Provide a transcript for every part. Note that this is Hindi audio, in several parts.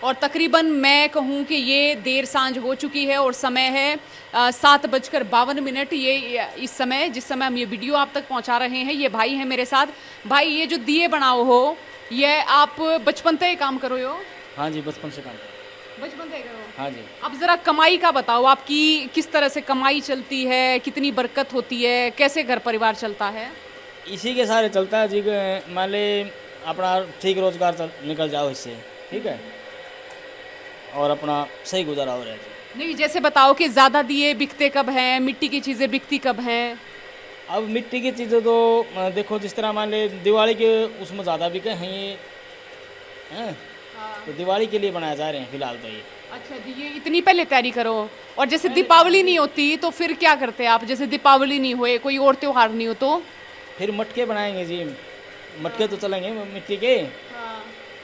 और तकरीबन मैं कहूँ कि ये देर सांझ हो चुकी है और समय है 7:52। ये इस समय जिस समय हम ये वीडियो आप तक पहुंचा रहे हैं, ये भाई हैं मेरे साथ। भाई ये जो दिए बनाओ हो, ये आप बचपन से ही काम करो हो? हाँ जी, बचपन से काम करते बचपन से ही करो। हैं। हाँ जी। अब ज़रा कमाई का बताओ, आपकी किस तरह से कमाई चलती है, कितनी बरकत होती है, कैसे घर परिवार चलता है? इसी के सारे चलता है जी। मान ले अपना ठीक रोजगार निकल जाओ इससे, ठीक है, और अपना सही गुजारा हो रहा है जी। नहीं, जैसे बताओ कि ज़्यादा दिए बिकते कब हैं, मिट्टी की चीज़ें बिकती कब हैं? अब मिट्टी की चीज़ें तो देखो, जिस तरह मान ले दिवाली के उसमें ज़्यादा बिके हैं ये, हैं, तो दिवाली के लिए बनाए जा रहे हैं फिलहाल तो ये। अच्छा जी, ये इतनी पहले तैयारी करो। और जैसे दीपावली नहीं होती तो फिर क्या करते हैं आप? जैसे दीपावली नहीं हुए, कोई और त्योहार नहीं हो तो? फिर मटके बनाएंगे जी, मटके तो चलेंगे मिट्टी के,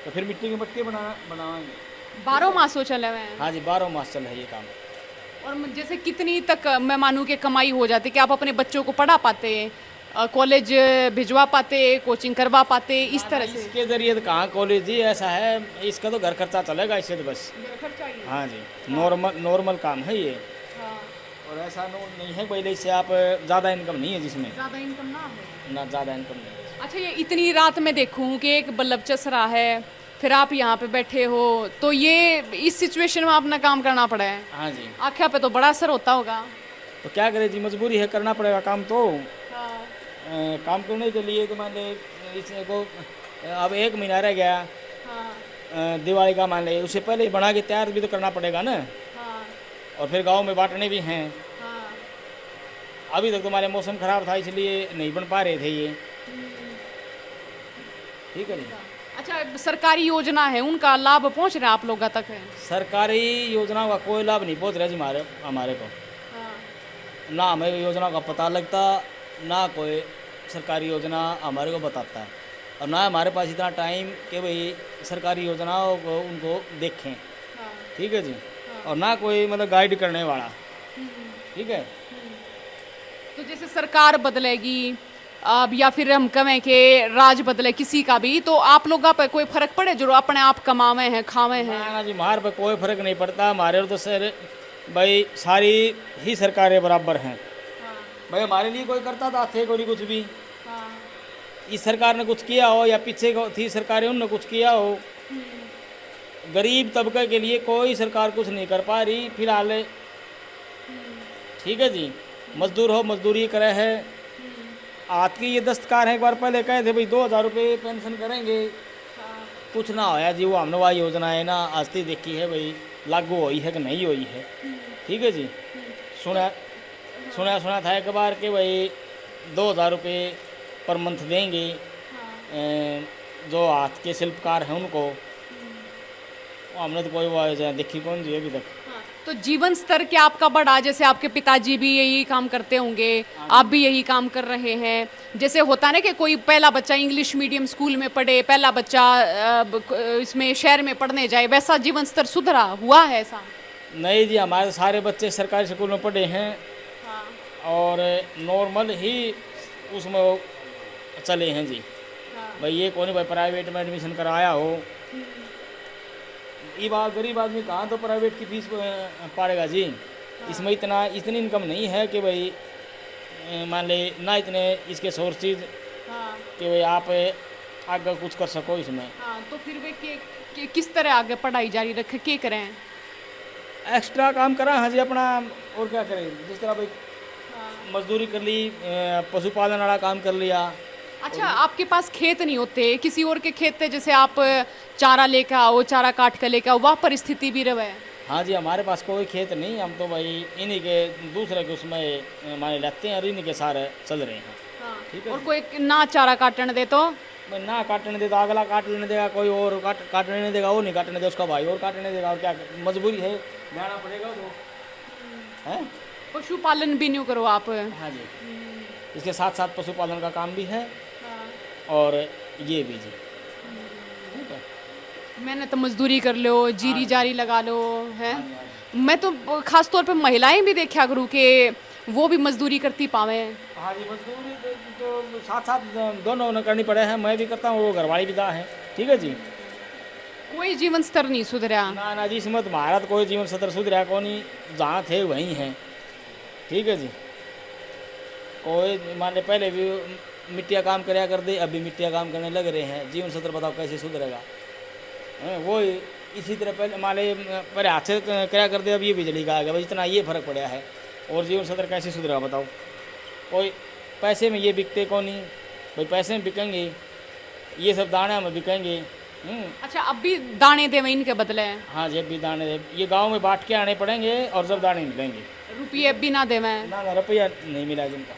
तो फिर मिट्टी के मटके बनाएंगे। 12 मासों चले हुए हैं। हाँ जी, 12 मास चल रहा है ये काम। और जैसे कितनी तक मैं मानूं कि कमाई हो जाती, कि आप अपने बच्चों को पढ़ा पाते, कॉलेज भिजवा पाते, कोचिंग करवा पाते, इस तरह से? इसके जरिए तो कहाँ कॉलेज जी, ऐसा है इसका तो घर खर्चा चलेगा इससे तो बस। खर्चा ही है। हाँ जी, नॉर्मल काम है ये। हाँ। और ऐसा नहीं है पहले इससे आप ज़्यादा इनकम नहीं है जिसमें, ज़्यादा इनकम ना है। ना ज़्यादा इनकम नहीं है। अच्छा, ये इतनी रात में देखूं कि एक बल्लभ चस रहा है, फिर आप यहाँ पे बैठे हो, तो ये इस सिचुएशन में अपना काम करना पड़ा है। हाँ जी, आँखें पे तो बड़ा असर होता होगा। तो क्या करें जी, मजबूरी है, करना पड़ेगा काम तो। हाँ। काम करने के लिए तो मान ले इसको अब 1 महीना रह गया हाँ। दिवाली का, मान ले उससे पहले बना के तैयार भी तो करना पड़ेगा ना। हाँ। और फिर गांव में बांटने भी हैं। हाँ। अभी तक तुम्हारे मौसम ख़राब था इसलिए नहीं बन पा रहे थे ये, ठीक है जी। अच्छा, सरकारी योजना है, उनका लाभ पहुँच रहा है आप लोगों तक है? सरकारी योजनाओं का कोई लाभ नहीं पहुँच रहा जी हमारे को। हाँ। ना हमें योजना का पता लगता, ना कोई सरकारी योजना हमारे को बताता है, और ना हमारे पास इतना टाइम कि भाई सरकारी योजनाओं को उनको देखें, हाँ। ठीक है जी। और ना कोई मतलब गाइड करने वाला, ठीक है। तो जैसे सरकार बदलेगी अब, या फिर हम कहें कि राज बदले किसी का भी, तो आप लोगों पे कोई फर्क पड़े जो अपने आप कमावे हैं, खावे हैं? ना जी, हमारे पे कोई फर्क नहीं पड़ता। हमारे तो सर भाई सारी ही सरकारें बराबर हैं। भाई हमारे लिए कोई करता था थे कोई कुछ भी, इस सरकार ने कुछ किया हो या पीछे थी सरकारें उनने कुछ किया हो, गरीब तबके के लिए कोई सरकार कुछ नहीं कर पा रही फिलहाल, ठीक है जी। मजदूर हो मजदूरी करे है। आज की ये दस्तकार है, एक बार पहले कहे थे भाई 2000 रुपये पेंशन करेंगे, कुछ ना होया जी। वो हमने वही योजना है ना आज तक देखी है भाई, लागू हुई है कि नहीं हुई है, ठीक है जी। सुना था एक बार कि भाई 2000 रुपये पर मंथ देंगे जो हाथ के शिल्पकार हैं उनको। हमने तो कोई वो देखी कौन जी अभी तक। तो जीवन स्तर क्या आपका बढ़ा? जैसे आपके पिताजी भी यही काम करते होंगे, आप भी यही काम कर रहे हैं। जैसे होता है ना कि कोई पहला बच्चा इंग्लिश मीडियम स्कूल में पढ़े, पहला बच्चा इसमें शहर में पढ़ने जाए, वैसा जीवन स्तर सुधरा हुआ है ऐसा? नहीं जी, हमारे सारे बच्चे सरकारी स्कूल में पढ़े हैं। हाँ। और नॉर्मल ही उसमें चले हैं जी। हाँ। भाई ये कौन भाई प्राइवेट में एडमिशन कराया हो, ये बात गरीब आदमी कहाँ तो प्राइवेट की फीस पड़ेगा जी। इसमें इतनी इनकम नहीं है कि भाई मान ले ना इतने इसके सोर्सेज कि भाई आप आगे कुछ कर सको इसमें। हाँ, तो फिर वे किस तरह आगे पढ़ाई जारी रखे, क्या करें? एक्स्ट्रा काम करा हाँ जी अपना, और क्या करें। जिस तरह भाई मजदूरी कर ली, पशुपालन वाला काम कर लिया। अच्छा, आपके पास खेत नहीं होते, किसी और के खेत थे, जैसे आप चारा लेकर आओ, चारा काट कर लेकर आओ, वह परिस्थिति भी रहे? हाँ जी, हमारे पास कोई खेत नहीं, हम तो भाई इन्हीं के दूसरे के उसमें माने लेते हैं और इन्हीं के सारे चल रहे हैं। हाँ। ठीक है। और कोई ना चारा काटने दे तो? ना काटने दे तो अगला काट लेने देगा, कोई और काटने नहीं देगा, वो नहीं काटने देगा, उसका भाई और काटने देगा। और क्या मजबूरी है, जाना पड़ेगा वो है। पशुपालन भी नहीं करो आप? हाँ जी, इसके साथ साथ पशुपालन का काम भी है और ये भी जी, ठीक है। मैंने तो मजदूरी कर लो, जीरी जारी लगा लो है। मैं तो खास तौर पे महिलाएं भी देखा करूँ कि वो भी मजदूरी करती पावे। हाँ जी, मजदूरी तो साथ साथ दोनों करनी पड़े हैं। मैं भी करता हूँ, वो घरवाली भी दा है, ठीक है जी। कोई जीवन स्तर नहीं सुधरा। ना ना जी, इसमें तुम्हारा तो कोई जीवन स्तर सुधरा को नहीं, जहाँ थे वहीं हैं। ठीक है जी। कोई मान ले पहले भी मिट्टिया काम कराया कर दे, अभी मिट्टिया काम करने लग रहे हैं, जीवन स्तर बताओ कैसे सुधरेगा? वो इसी तरह पहले मान ले पहले हाथ से कराया कर दे, अब ये बिजली का आ गया, भाई इतना ये फर्क पड़ा है, और जीवन स्तर कैसे सुधरेगा बताओ? कोई पैसे में ये बिकते कौन नहीं भाई, पैसे में बिकेंगे, ये सब दाने में बिकेंगे। अच्छा, अब भी दाने देवे इनके बदले? हाँ जी, अब भी दाने ये गांव में बांट के आने पड़ेंगे, और जब दाने मिलेंगे। रुपये अब भी ना देवे? ना रुपया नहीं मिला जिनका।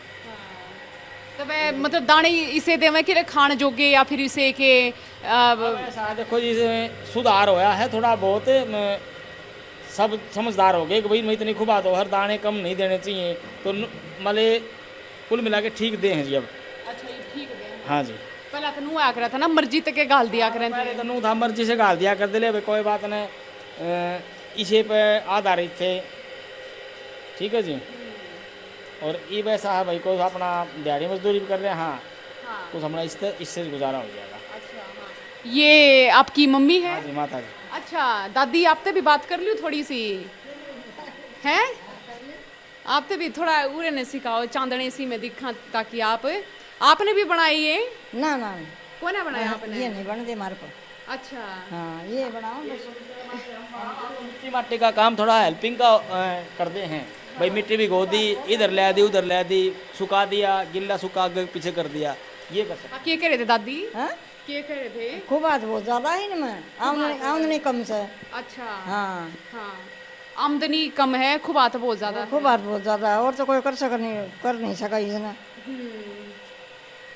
तो वह मतलब दाने इसे देवे कि खान जोगे, या फिर इसे के ऐसा देखो जी, सुधार होया है थोड़ा बहुत, सब समझदार हो गए कि भाई मैं इतनी खुबा तो हर दाने कम नहीं देने चाहिए, तो मतलब कुल मिला के ठीक दे हैं जी अब। अच्छा, ये ठीक दे। हाँ जी, पहला तो नू आया करा था ना, मर्जी तक के गाल दिया करें। पहले तो नू था, मर्जी से गाल दिया करते ले भाई, कोई बात नहीं, इसे पे आधारित थे। ठीक है जी। और ये वैसा है भाई, कोई अपना दिहाड़ी मजदूरी भी कर रहे हैं। हाँ, कुछ हमारा इससे गुजारा हो जाएगा। अच्छा, हाँ। ये आपकी मम्मी है? हाँ जी, माता जी। अच्छा, दादी आपसे भी बात कर लूँ थोड़ी सी? हैं आपसे भी थोड़ा उरे ने सिखाओ, चांदने सी में दिखा, ताकि आपने भी बनाई है? ना ना, कौन है बनाया आपने? ये नहीं बनते हमारे को। अच्छा, हाँ, ये बनाओ बस। मिट्टी माटी का काम थोड़ा हेल्पिंग का करते हैं भाई, मिट्टी भी गो दी, इधर ले दी उधर ले दी, सुखा दिया, गिल्ला सुखा आगे पीछे कर दिया, ये कर सकते। क्या कह रहे थे दादी? हाँ, क्या कह रहे थे? खूब बात बहुत ज्यादा है ना, मैं आमदनी कम से। अच्छा, हाँ, हाँ, आमदनी कम है, खुबात बहुत ज्यादा। खूब बात बहुत ज्यादा है, और तो कोई कर नहीं सका इसने।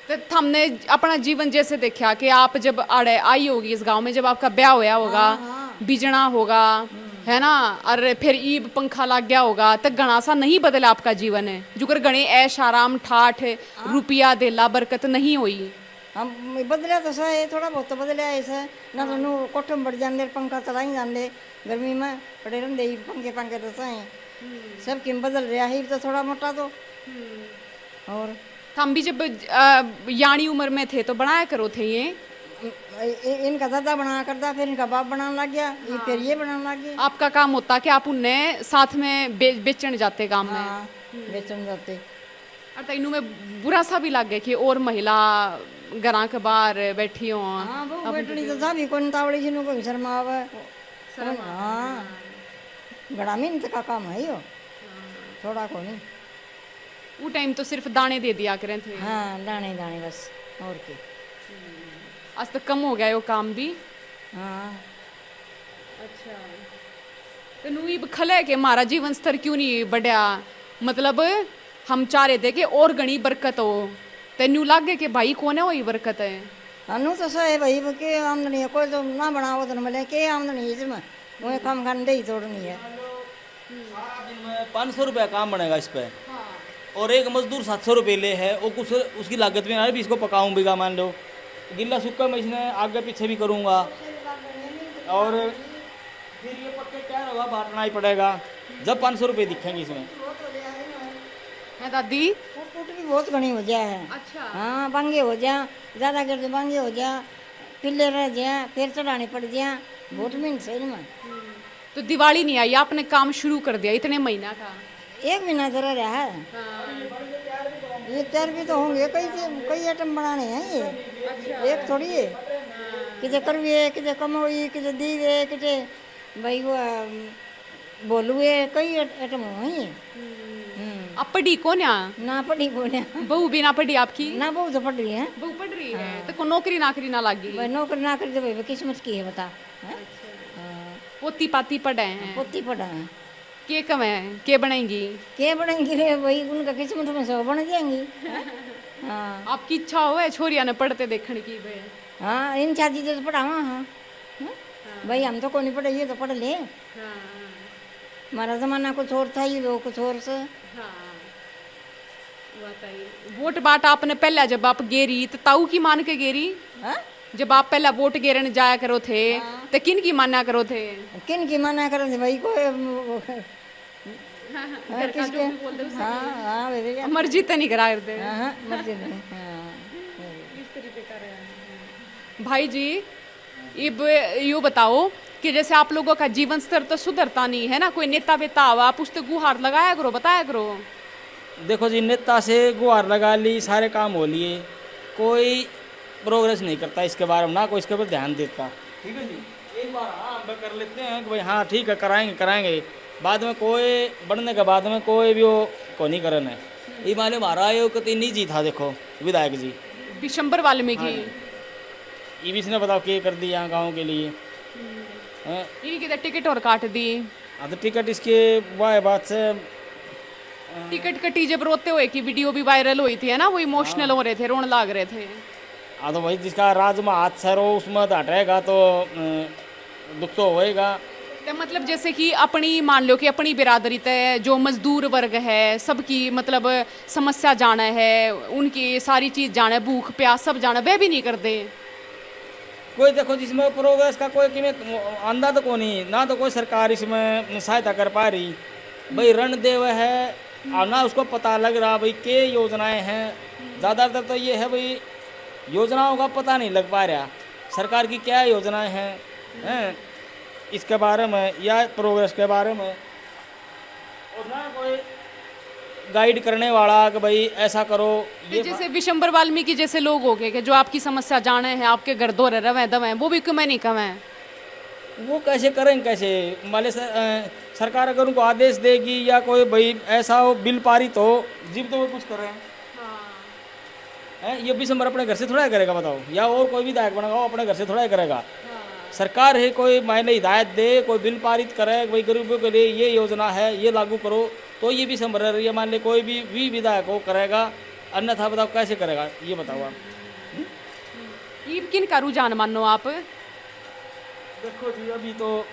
तो हमने अपना जीवन जैसे देखा कि आप जब आड़े आई होगी इस गांव में, जब आपका ब्याह होया होगा, बिजना होगा, है ना, और फिर ईब पंखा लग गया होगा, तो घना सा नहीं बदला आपका जीवन है, जुकर गणे ऐश आराम ठाठ रुपया देला बरकत नहीं हुई? हम बदला तो सही, थोड़ा बहुत तो बदला ऐसा ना, तो नू कोठे में बढ़ जाने, पंखा चलाई जाने, गर्मी में पड़े रहते पंखे तो सही सब किम बदल रहा है तो थोड़ा मोटा तो। और हम भी जब यानी उम्र में थे तो बनाया करो थे ये? इनका दादा बना करता, फिर इनका बाप बनाने लग गया, फिर ये बनाने लग गया। आपका काम होता कि आप उन्हें साथ में बेचने जाते काम में? हाँ, बेचने जाते। और तो इनू में बुरा सा भी लग गया कि और महिला घरा के बाहर बैठी हो। हाँ, वो बैठनी तो था भी कौन तावड़ी जिन्हों को शर्मा आवे। हाँ, बड़ा मेहनत का काम है यो, थोड़ा को नहीं। वो टाइम तो सिर्फ दाने दे दिया करें थे? हाँ, दाने दाने बस, और क्या। आज तो कम हो गया वो काम भी। हाँ, अच्छा, तो नूई खले के हमारा जीवन स्तर क्यों नहीं बढ़िया? मतलब हम चाह रहे थे कि और घनी बरकत हो, तेनू लगे कि भाई कौन है वही बरकत है? अनु तो सही भाई, के आमदनी है, कोई तो ना बनाओ तो मिले, के आमदनी है इसमें, मुझे काम खाने दे ही तोड़नी है। 500 रुपया काम बनेगा इस पे, और एक मजदूर 700 रुपये ले है, वो कुछ उसकी लागत में आ रही भी, इसको पकाऊँ बीघा मान लो, गिल्ला सुक्का मैं इसने आगे पीछे भी करूँगा, और फिर ये पक्के क्या होगा, बांटना ही पड़ेगा, जब 500 रुपये दिखेंगे इसमें। है दादी? टूट भी बहुत घनी हो जाए है। अच्छा, हाँ, बांगे हो जा, ज़्यादा कर दे बांगे हो जा, पिल्ले रह जाए, फिर चढ़ाने पड़ जाए, बहुत मेहनत सही में। तो दिवाली नहीं आई, आपने काम शुरू कर दिया इतने महीना का? 1 महीना जरा रहा है। ये तैयार भी तो होंगे, कई आइटम बनाने हैं ये, एक थोड़ी है। किसे करवे, किसे कमोई, किसे दीवे, किसे भाई वो बोलुए, कई आइटम हैं ये। आप पढ़ी कौन है? ना पढ़ी को ना, बहू भी ना पढ़ी आपकी? ना बहू तो पढ़ रही है। बहू पढ़ रही है तो को नौकरी नाकरी ना लगी? भाई नौकरी ना करी तो भाई किस्मत की है बता। हाँ? पोती पाती पढ़े हैं? पोती पढ़ा है। के कम है, के बनाएंगी? के बनेंगी रे भाई, उनका किस्मत में सब बन जाएंगी। हाँ, आपकी इच्छा हो है छोरिया ने पढ़ते देखने की? भाई हाँ, इन शादी तो पढ़ावा। हाँ, भाई हम तो को नहीं पढ़े, ये तो पढ़ ले। हमारा जमाना कुछ और था, ये लोग कुछ और से। वोट बाट आपने पहला जब आप गेरी तो ताऊ की मान के गेरी? हाँ? जब आप पहला वोट गेरने जाया करो थे तो किन की माना करो थे? किन की मना करे थे भाई को? किसके? हाँ हाँ भैया, मर्जी तो नहीं करा करते। हाँ हाँ, मर्जी नहीं। हाँ, भाई जी, अब यो बताओ कि जैसे आप लोगों का जीवन स्तर तो सुधरता नहीं है ना, कोई नेता वेता आवा आप उससे गुहार लगाया करो, बताया करो। देखो जी, नेता से गुहार लगा ली, सारे काम हो लिए, कोई प्रोग्रेस नहीं करता इसके बारे में, ना कोई इसके ऊपर ध्यान देता। ठीक है जी, एक बार हाँ हम कर लेते हैं कि भाई हाँ ठीक है कराएंगे कराएंगे, बाद में कोई बढ़ने के बाद में कोई भी वो को नहीं करना है। ये माने हमारा ये कति निजी था, देखो विधायक जी विशंबर वाल्मीकि ये भी इसने बताओ क्या कर दिया गाँव के लिए हैं? ये किधर टिकट और काट दी, हाँ तो टिकट इसके वाह बात से टिकट कटी जब रोते हुए की वीडियो भी वायरल हुई थी है ना, वो इमोशनल हो रहे थे, रोने लग रहे थे। हाँ तो भाई जिसका राज में हाथ सर हो उसमें तो हटेगा तो दुख तो होएगा। तो मतलब जैसे कि अपनी मान लो कि अपनी बिरादरी तय जो मजदूर वर्ग है सबकी मतलब समस्या जाना है, उनकी सारी चीज़ जाना है, भूख प्यास सब जाना, वह भी नहीं करते। कोई देखो जिसमें प्रोग्रेस का कोई किमें आंदा तो कोई नहीं, ना तो कोई सरकार इसमें सहायता कर पा रही। भाई ऋण देव है और ना उसको पता लग रहा भाई के योजनाएं हैं। ज़्यादातर तो ये है भाई योजनाओं का पता नहीं लग पा रहा, सरकार की क्या योजनाएं हैं इसके बारे में या प्रोग्रेस के बारे में, और ना कोई गाइड करने वाला कि भाई ऐसा करो। फिर जैसे विशंबर वाल्मीकि जैसे लोग हो गए कि जो आपकी समस्या जाने हैं, आपके घर दो रवे दवें, वो भी क्यों मैं नहीं कवें, वो कैसे करेंगे कैसे? मान ली सरकार अगर उनको आदेश देगी या कोई भाई ऐसा हो बिल पारित हो जिब तो वो कुछ कर रहे हैं। ये विशंबर अपने घर से थोड़ा ही करेगा बताओ, या और कोई भी विधायक बनेगा वो अपने घर से थोड़ा ही करेगा। सरकार है कोई मायने हिदायत दे, कोई बिल पारित करे भाई गरीबों के लिए ये योजना है ये लागू करो, तो ये भी संभव है। मान ले कोई भी विधायक हो करेगा, अन्यथा बताओ कैसे करेगा ये बताओ आप। ये किन का रुझान मानो आप? देखो जी अभी तो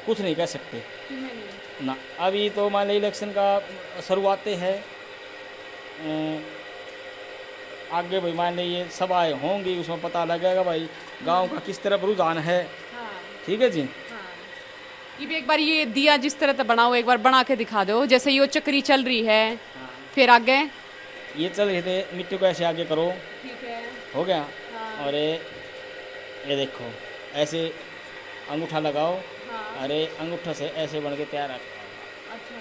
कुछ नहीं कह सकते ना, अभी तो मान ली इलेक्शन का शुरुआतें है, आगे भाई मान ली ये सभाएं होंगी उसमें पता लगेगा भाई गांव का किस तरफ रुझान है। ठीक है जी। ये भी एक बार ये दिया जिस तरह से बनाओ, एक बार बना के दिखा दो, जैसे ये चक्री चल रही है फिर आगे ये चल रहे थे, मिट्टी को ऐसे आगे करो, ठीक है हो गया। और ये देखो ऐसे अंगूठा लगाओ, अरे अंगूठा से ऐसे बन के तैयार आएगा। अच्छा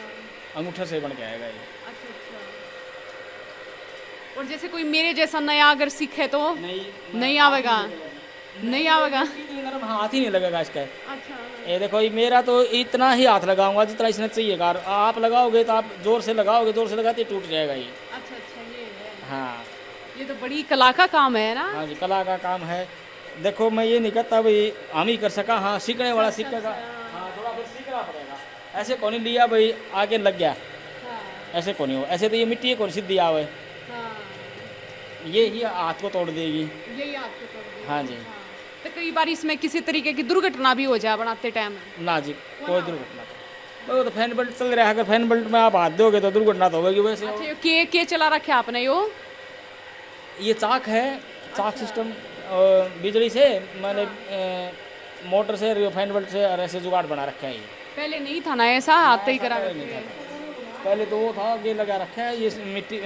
अंगूठा से बन के आएगा ये। अच्छा अच्छा। और जैसे कोई मेरे जैसा नया अगर सीखे तो नहीं आवेगा, नहीं आवेगा। हाथ ही नहीं लगेगा इसका। अच्छा ये देखो ये मेरा तो इतना ही हाथ लगाऊंगा जितना इसने चाहिएगा, आप लगाओगे तो आप जोर से लगाओगे, जोर से लगाते ही टूट जाएगा ये। अच्छा अच्छा ये है। हाँ ये तो बड़ी कला का काम है ना। हाँ जी कला का काम है। देखो मैं ये नहीं कहता भाई हम ही कर सका, हाँ सीखने वाला सीखेगा, हाँ थोड़ा फिर सीखना पड़ेगा। ऐसे कौन ही लिया भाई आगे लग गया, ऐसे कौन ही हो, ऐसे तो ये मिट्टी कौन सी दिया हुआ है, ये ही हाथ को तोड़ देगी। यही आपको कर दिया। हाँ जी। तो कई बार इसमें किसी तरीके की दुर्घटना भी हो जाए बनाते टाइम। ना जी कोई दुर्घटना नहीं। वो तो फैन बेल्ट चल रहा है, अगर फैन बेल्ट में आप हाथ दोगे तो दुर्घटना तो होगी। वैसे अच्छा के चला रखे आपने यो? ये चाक है, चाक सिस्टम बिजली से मैंने मोटर से फैन बेल्ट से और ऐसे जुगाड़ बना रखा है। ये पहले नहीं था ना ऐसा, हाथ ही करा नहीं था, पहले तो वो था ये लगा रखा है ये मिट्टी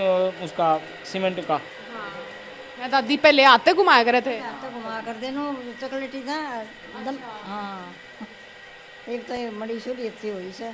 उसका सीमेंट का। मैं दादी पहले हाथ घुमाया करे थे। तो घुमा कर देनो चॉकलेटी था दम। हाँ एक तो ये बड़ी सहूलियत थी हुई से।